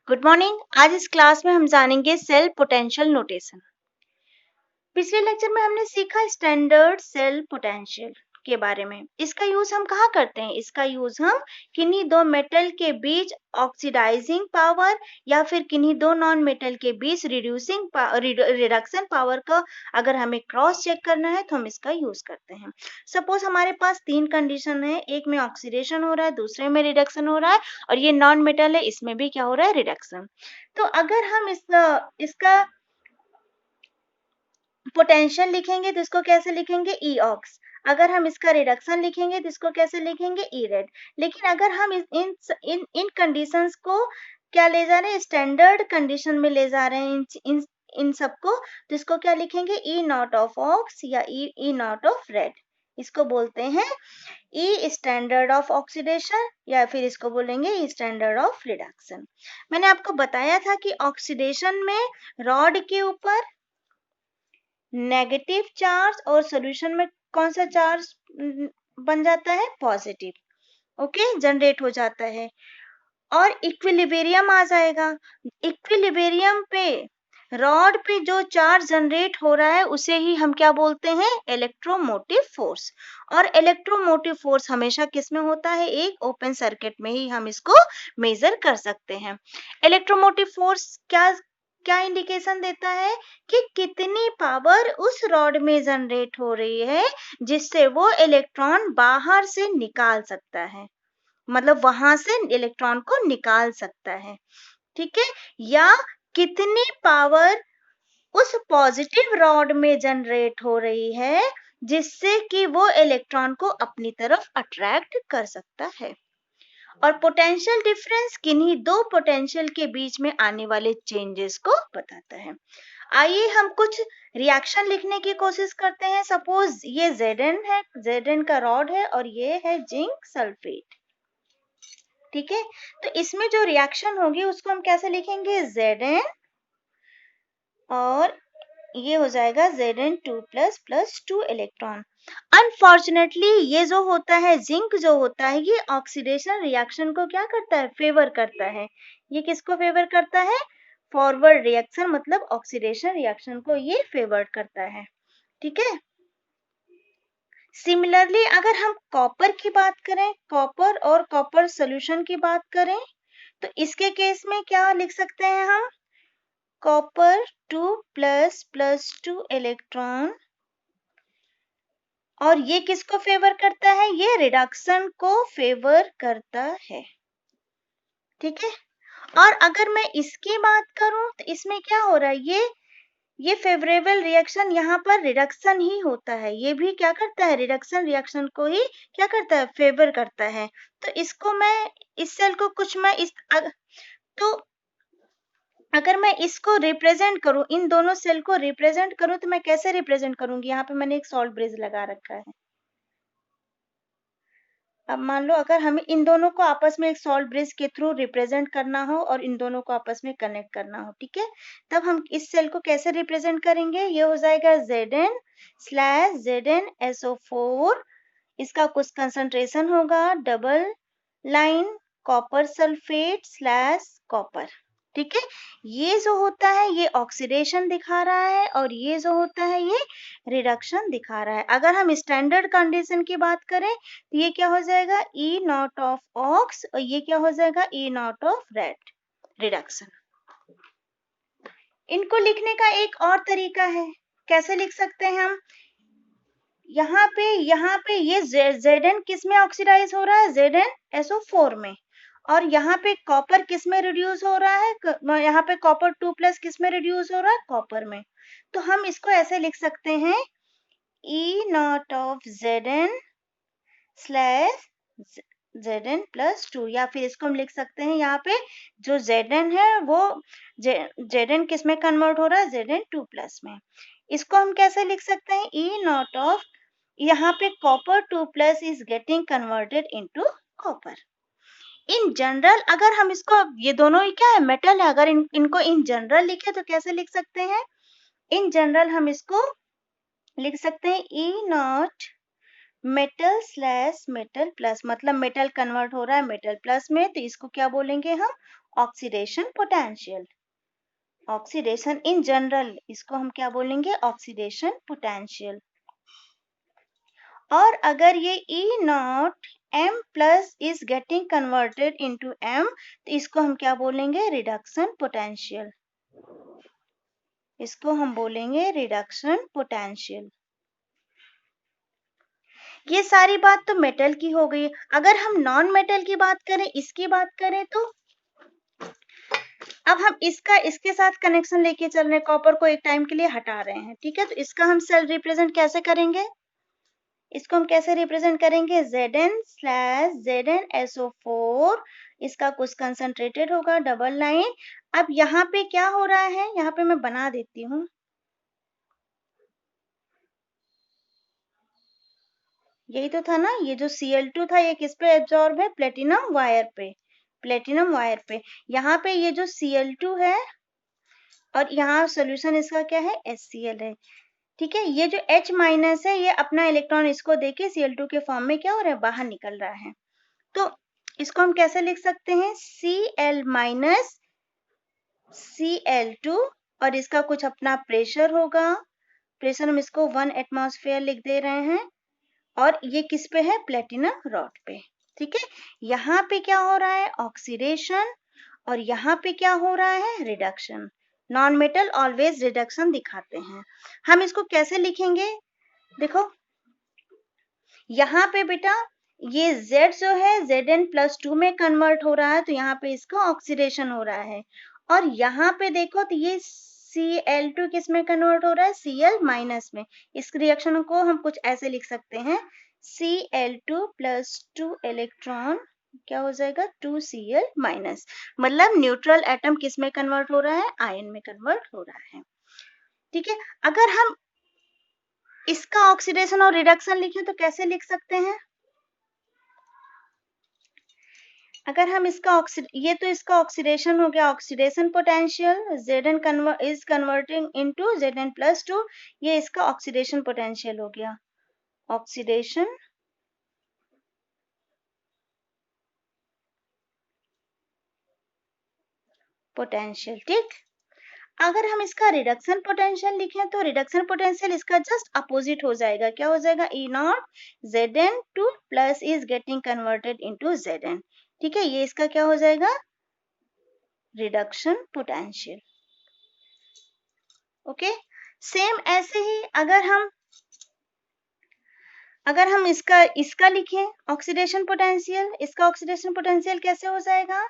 Good morning. आज इस class में हम जानेंगे सेल पोटेंशियल नोटेशन। पिछले लेक्चर में हमने सीखा स्टैंडर्ड सेल पोटेंशियल के बारे में। इसका यूज हम कहाँ करते हैं? इसका यूज हम किन्हीं दो मेटल के बीच ऑक्सीडाइजिंग पावर या फिर किन्हीं दो नॉन मेटल के बीच रिडक्शन पावर का अगर हमें क्रॉस चेक करना है तो हम इसका यूज करते हैं। सपोज हमारे पास तीन कंडीशन है, एक में ऑक्सीडेशन हो रहा है, दूसरे में रिडक्शन हो रहा है और ये नॉन मेटल है, इसमें भी क्या हो रहा है? रिडक्शन। तो अगर हम इसका पोटेंशियल लिखेंगे तो इसको कैसे लिखेंगे? ई ऑक्स। अगर हम इसका रिडक्शन लिखेंगे तो इसको कैसे लिखेंगे? ई रेड। लेकिन अगर हम इन कंडीशंस को क्या ले जा रहे हैं? स्टैंडर्ड कंडीशन में ले जा रहे हैं इन सबको, तो इसको क्या लिखेंगे? ई नॉट ऑफ ऑक्स या ई नॉट ऑफ रेड। इसको बोलते हैं ई स्टैंडर्ड ऑफ ऑक्सीडेशन या फिर इसको बोलेंगे ई स्टैंडर्ड ऑफ रिडक्शन। मैंने आपको बताया था कि ऑक्सीडेशन में रॉड के ऊपर नेगेटिव चार्ज और सॉल्यूशन में कौन सा चार्ज बन जाता है? पॉजिटिव। ओके, जनरेट हो जाता है और इक्विलिब्रियम आ जाएगा। इक्विलिब्रियम पे रॉड पे जो चार्ज जनरेट हो रहा है उसे ही हम क्या बोलते हैं? Electromotive force. और इलेक्ट्रोमोटिव फोर्स हमेशा किस में होता है? एक ओपन सर्किट में ही हम इसको मेजर कर सकते हैं। इलेक्ट्रोमोटिव फोर्स क्या क्या इंडिकेशन देता है कि कितनी पावर उस रॉड में जनरेट हो रही है जिससे वो इलेक्ट्रॉन बाहर से निकाल सकता है, मतलब वहां से इलेक्ट्रॉन को निकाल सकता है। ठीक है, या कितनी पावर उस पॉजिटिव रॉड में जनरेट हो रही है जिससे कि वो इलेक्ट्रॉन को अपनी तरफ अट्रैक्ट कर सकता है। और पोटेंशियल डिफरेंस किन्हीं दो पोटेंशियल के बीच में आने वाले चेंजेस को बताता है। आइए हम कुछ रिएक्शन लिखने की कोशिश करते हैं। सपोज ये Zn है, Zn का रॉड है और ये है जिंक सल्फेट। ठीक है, तो इसमें जो रिएक्शन होगी उसको हम कैसे लिखेंगे? Zn और ये हो जाएगा Zn2 प्लस 2 इलेक्ट्रॉन। अनफॉर्चुनेटली ये जो होता है जिंक जो होता है ये ऑक्सीडेशन रिएक्शन को क्या करता है? फेवर करता है। ये किसको फेवर करता है? फॉरवर्ड रिएक्शन, मतलब ऑक्सीडेशन रिएक्शन को ये फेवर करता है। ठीक है, सिमिलरली अगर हम कॉपर की बात करें, कॉपर और कॉपर सोल्यूशन की बात करें, तो इसके केस में क्या लिख सकते हैं हम? Copper 2 plus 2 electron. और ये किसको फेवर करता है? ये रिडक्शन को फेवर करता है। ठीक है, और अगर मैं इसकी बात करूं तो इसमें क्या हो रहा है? ये फेवरेबल रिएक्शन, यहाँ पर रिडक्शन ही होता है। ये भी क्या करता है? रिडक्शन रिएक्शन को ही क्या करता है? फेवर करता है। तो इसको मैं इस सेल को कुछ मैं तो अगर मैं इसको रिप्रेजेंट करूं, इन दोनों सेल को रिप्रेजेंट करूं, तो मैं कैसे रिप्रेजेंट करूंगी? यहाँ पे मैंने एक सॉल्ट ब्रिज लगा रखा है। अब मान लो अगर हमें इन दोनों को आपस में एक सॉल्ट ब्रिज के थ्रू रिप्रेजेंट करना हो और इन दोनों को आपस में कनेक्ट करना हो, ठीक है, तब हम इस सेल को कैसे रिप्रेजेंट करेंगे? ये हो जाएगा Zn/ZnSO4। इसका कुछ कंसंट्रेशन होगा double line copper sulphate slash copper. ठीक है, ये जो होता है ये ऑक्सीडेशन दिखा रहा है और ये जो होता है ये रिडक्शन दिखा रहा है। अगर हम स्टैंडर्ड कंडीशन की बात करें तो ये क्या हो जाएगा? ई नॉट ऑफ ऑक्स और ये क्या हो जाएगा? ई नॉट ऑफ रेड, रिडक्शन। इनको लिखने का एक और तरीका है, कैसे लिख सकते हैं हम? यहाँ पे ये Zn किस में ऑक्सीडाइज हो रहा है? ZnSO4 में। और यहाँ पे कॉपर किस में रिड्यूस हो रहा है? यहाँ पे कॉपर 2 प्लस किस में रिड्यूस हो रहा है? कॉपर में। तो हम इसको ऐसे लिख सकते हैं E naught of Zn slash Zn+2, या फिर इसको हम लिख सकते हैं यहाँ पे जो Zn है वो Zn किस में कन्वर्ट हो रहा है? Zn2 प्लस में। इसको हम कैसे लिख सकते हैं? ई नॉट ऑफ, यहाँ पे copper 2 plus is getting converted into copper. In general अगर हम इसको, ये दोनों ही क्या है? मेटल है। अगर इनको इन जनरल लिखे तो कैसे लिख सकते हैं? इन जनरल हम इसको लिख सकते हैं E naught metal slash metal plus, मतलब मेटल कन्वर्ट हो रहा है मेटल प्लस में, तो इसको क्या बोलेंगे हम? Oxidation potential. Oxidation in general, इसको हम क्या बोलेंगे? Oxidation potential. और अगर ये E not M plus is getting converted into M, तो इसको हम क्या बोलेंगे? Reduction potential. इसको हम बोलेंगे रिडक्शन पोटेंशियल। ये सारी बात तो मेटल की हो गई। अगर हम नॉन मेटल की बात करें, इसकी बात करें, तो अब हम इसके साथ कनेक्शन लेके चल रहे हैं, कॉपर को एक टाइम के लिए हटा रहे हैं, ठीक है? तो इसका हम सेल रिप्रेजेंट कैसे करेंगे? इसको हम कैसे रिप्रेजेंट करेंगे? Zn/Zn SO4, इसका कुछ कंसंट्रेटेड होगा, डबल लाइन। अब यहाँ पे क्या हो रहा है? यहाँ पे मैं बना देती हूँ। यही तो था ना, ये जो Cl2 था, ये किस पे एब्जॉर्ब है? प्लेटिनम वायर पे। प्लेटिनम वायर पे यहाँ पे ये जो Cl2 है, और यहाँ सोल्यूशन इसका क्या है? HCl है, ठीक है? ये जो H माइनस है, ये अपना इलेक्ट्रॉन इसको देके Cl2 के फॉर्म में क्या हो रहा है? बाहर निकल रहा है। तो इसको हम कैसे लिख सकते हैं? Cl माइनस Cl2, और इसका कुछ अपना प्रेशर होगा। प्रेशर हम इसको 1 एटमॉस्फेयर लिख दे रहे हैं, और ये किस पे है? प्लेटिनम रॉड पे, ठीक है? यहाँ पे क्या हो रहा है? ऑक्सीडेशन, और यहाँ पे क्या हो रहा है? Reduction. Non metal always reduction दिखाते हैं। हम इसको कैसे लिखेंगे? देखो यहाँ पे बेटा, ये Z जो है Zn+2 में कन्वर्ट हो रहा है, तो यहाँ पे इसका ऑक्सीडेशन हो रहा है। और यहाँ पे देखो तो ये Cl2 किस में कन्वर्ट हो रहा है? Cl माइनस में। इस रिएक्शन को हम कुछ ऐसे लिख सकते हैं, Cl2+2 इलेक्ट्रॉन क्या हो जाएगा? 2Cl minus. मतलब न्यूट्रल एटम किस में कन्वर्ट हो रहा है? आयन में कन्वर्ट हो रहा है, ठीक है? अगर हम इसका ऑक्सीडेशन और रिडक्शन लिखें तो कैसे लिख सकते हैं? अगर हम इसका ये तो इसका ऑक्सीडेशन हो गया, oxidation potential. Zn is converting into Zn+2, ये इसका ऑक्सीडेशन पोटेंशियल हो गया। ऑक्सीडेशन पोटेंशियल, ठीक? अगर हम इसका रिडक्शन पोटेंशियल लिखें तो रिडक्शन पोटेंशियल इसका जस्ट अपोजिट हो जाएगा। क्या हो जाएगा? E not Zn2 plus is getting converted into Zn, ठीक है? ये इसका क्या हो जाएगा? Reduction potential. ओके, सेम ऐसे ही अगर हम इसका लिखें ऑक्सीडेशन पोटेंशियल, इसका ऑक्सीडेशन पोटेंशियल कैसे हो जाएगा?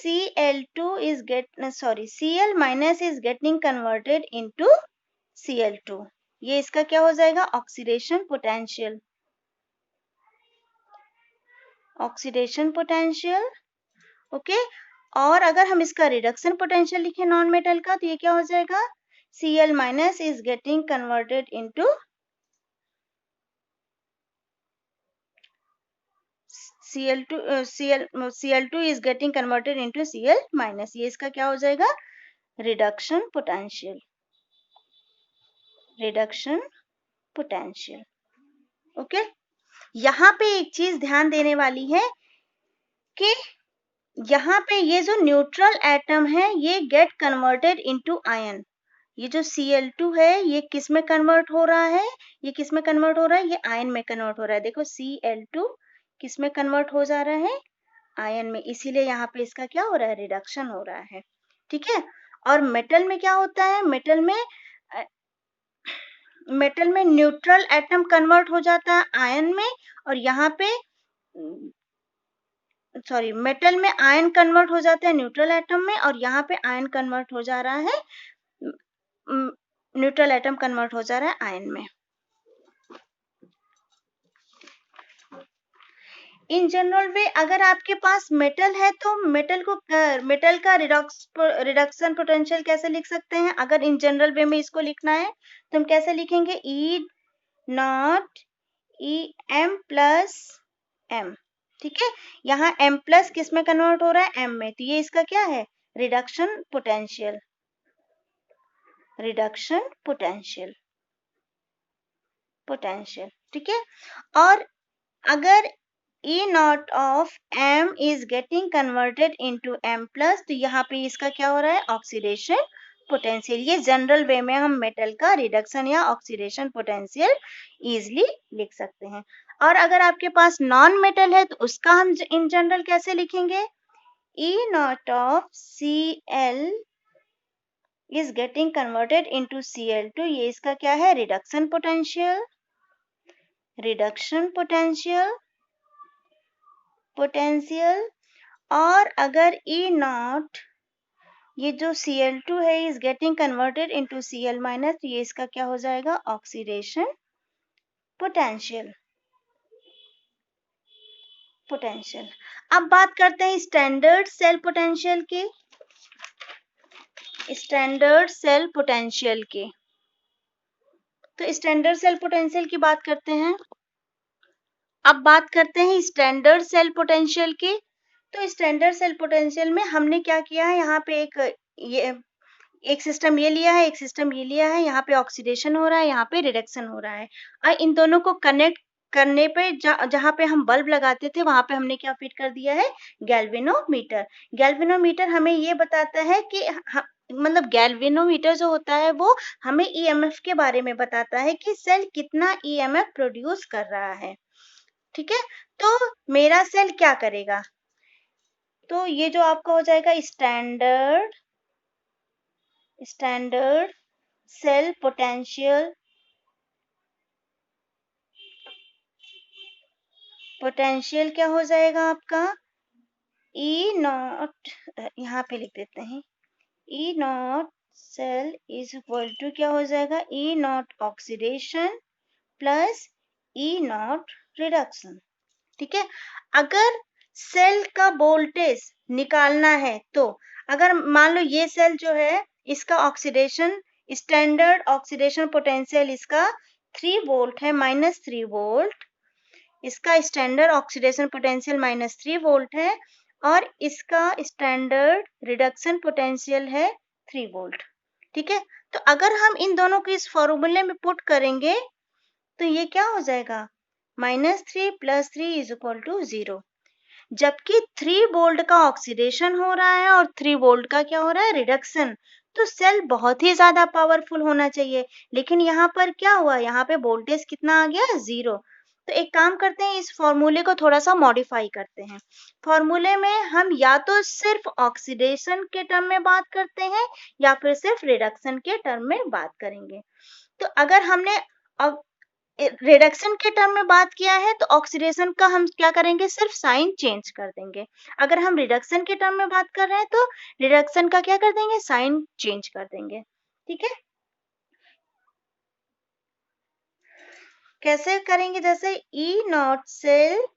Cl minus is getting converted into Cl2, ये इसका क्या हो जाएगा? Oxidation potential. Oxidation potential, okay. और अगर हम इसका रिडक्शन पोटेंशियल लिखें नॉन मेटल का, तो ये क्या हो जाएगा? Cl minus is getting converted into Cl2 is getting converted into Cl minus, ये इसका क्या हो जाएगा? Reduction potential. Reduction potential, okay. यहाँ पे एक चीज ध्यान देने वाली है कि यहाँ पे ये जो न्यूट्रल एटम है, ये गेट कन्वर्टेड इनटू आयन। ये जो Cl2 है, ये किस में कन्वर्ट हो रहा है? ये किस में कन्वर्ट हो रहा है? ये आयन में कन्वर्ट हो रहा है। देखो Cl2 किस में कन्वर्ट हो जा रहा है? आयन में। इसीलिए यहाँ पे इसका क्या हो रहा है? रिडक्शन हो रहा है, ठीक है? और मेटल में क्या होता है? मेटल में न्यूट्रल एटम कन्वर्ट हो जाता है आयन में, और यहाँ पे सॉरी, मेटल में आयन कन्वर्ट हो जाता है न्यूट्रल एटम में, और यहाँ पे आयन कन्वर्ट हो जा रहा है, न्यूट्रल एटम कन्वर्ट हो जा रहा है आयन में। इन जनरल वे अगर आपके पास मेटल है तो मेटल का रिडक्शन पोटेंशियल कैसे लिख सकते हैं? अगर इन जनरल वे में इसको लिखना है तो हम कैसे लिखेंगे? E not M plus M, ठीक है? यहाँ M प्लस किस में कन्वर्ट हो रहा है? M में, तो ये इसका क्या है? Reduction potential. Reduction potential, potential, ठीक है। और अगर E not of M is getting converted into M plus, तो यहाँ पे इसका क्या हो रहा है, ऑक्सीडेशन पोटेंशियल। ये जनरल वे में हम मेटल का रिडक्शन या ऑक्सीडेशन पोटेंशियल इजिली लिख सकते हैं। और अगर आपके पास नॉन मेटल है तो उसका हम इन जनरल कैसे लिखेंगे, E not of Cl is getting converted into Cl2, ये इसका क्या है, रिडक्शन पोटेंशियल, रिडक्शन पोटेंशियल। और अगर E नॉट, ये जो Cl2 है is getting converted into Cl minus, ये इसका क्या हो जाएगा, ऑक्सीडेशन पोटेंशियल। अब बात करते हैं स्टैंडर्ड सेल पोटेंशियल की, स्टैंडर्ड सेल पोटेंशियल की। तो स्टैंडर्ड सेल पोटेंशियल की बात करते हैं। अब बात करते हैं स्टैंडर्ड सेल पोटेंशियल की। तो स्टैंडर्ड सेल पोटेंशियल में हमने क्या किया है, यहाँ पे एक सिस्टम ये लिया है, एक सिस्टम ये लिया है, यहाँ पे ऑक्सीडेशन हो रहा है, यहाँ पे रिडक्शन हो रहा है। और इन दोनों को कनेक्ट करने पे जहाँ पे हम बल्ब लगाते थे वहां पे हमने क्या फिट कर दिया है, गैल्वेनोमीटर। गैल्वेनोमीटर हमें ये बताता है कि मतलब गैल्वेनोमीटर जो होता है वो हमें ईएमएफ के बारे में बताता है कि सेल कितना ईएमएफ प्रोड्यूस कर रहा है, ठीक है। तो मेरा सेल क्या करेगा, तो ये जो आपका हो जाएगा स्टैंडर्ड सेल पोटेंशियल क्या हो जाएगा आपका, E नॉट, यहाँ पे लिख देते हैं, E not cell is equal to क्या हो जाएगा, E not oxidation plus E not reduction, ठीक है। अगर सेल का वोल्टेज निकालना है तो अगर मान लो ये सेल जो है इसका ऑक्सीडेशन, स्टैंडर्ड ऑक्सीडेशन पोटेंशियल इसका 3 वोल्ट है, -3 वोल्ट, इसका स्टैंडर्ड ऑक्सीडेशन पोटेंशियल -3 वोल्ट है, और इसका स्टैंडर्ड रिडक्शन पोटेंशियल है 3 वोल्ट, ठीक है। तो अगर हम इन दोनों को इस फॉर्मूले में पुट करेंगे तो ये क्या हो जाएगा, -3 + 3 इज इक्वल टू 0। जबकि 3 वोल्ट का ऑक्सीडेशन हो रहा है और 3 वोल्ट का क्या हो रहा है, रिडक्शन। तो सेल बहुत ही ज्यादा पावरफुल होना चाहिए, लेकिन यहाँ पर क्या हुआ, यहाँ पे वोल्टेज कितना आ गया, 0। तो एक काम करते हैं, इस फॉर्मूले को थोड़ा सा मॉडिफाई करते हैं। फॉर्मूले में हम या तो सिर्फ ऑक्सीडेशन के टर्म में बात करते हैं या फिर सिर्फ रिडक्शन के टर्म में बात करेंगे। तो अगर हमने रिडक्शन के टर्म में बात किया है तो ऑक्सीडेशन का हम क्या करेंगे, सिर्फ साइन चेंज कर देंगे। अगर हम रिडक्शन के टर्म में बात कर रहे हैं तो रिडक्शन का क्या कर देंगे, साइन चेंज कर देंगे, ठीक है। कैसे करेंगे, जैसे E नॉट सेल,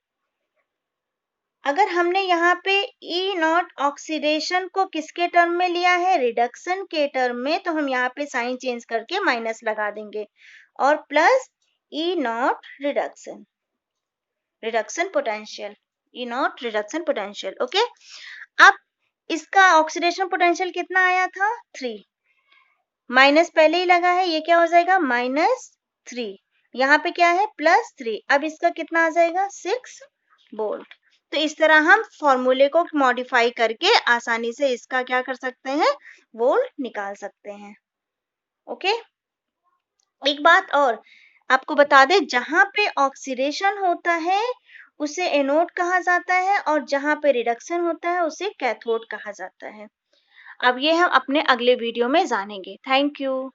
अगर हमने यहाँ पे E नॉट ऑक्सीडेशन को किसके टर्म में लिया है, रिडक्शन के टर्म में, तो हम यहाँ पे साइन चेंज करके माइनस लगा देंगे, और plus E not reduction potential, E not reduction potential, okay. अब इसका ऑक्सीडेशन पोटेंशियल कितना आया था, 3, माइनस पहले ही लगा है, ये क्या हो जाएगा, -3, यहाँ पे क्या है, +3, अब इसका कितना आ जाएगा, 6 वोल्ट। तो इस तरह हम फॉर्मूले को मॉडिफाई करके आसानी से इसका क्या कर सकते हैं, वोल्ट निकाल सकते हैं, ओके। एक बात और आपको बता दें, जहां पे ऑक्सीडेशन होता है उसे एनोड कहा जाता है, और जहां पे रिडक्शन होता है उसे कैथोड कहा जाता है। अब ये हम अपने अगले वीडियो में जानेंगे। Thank you.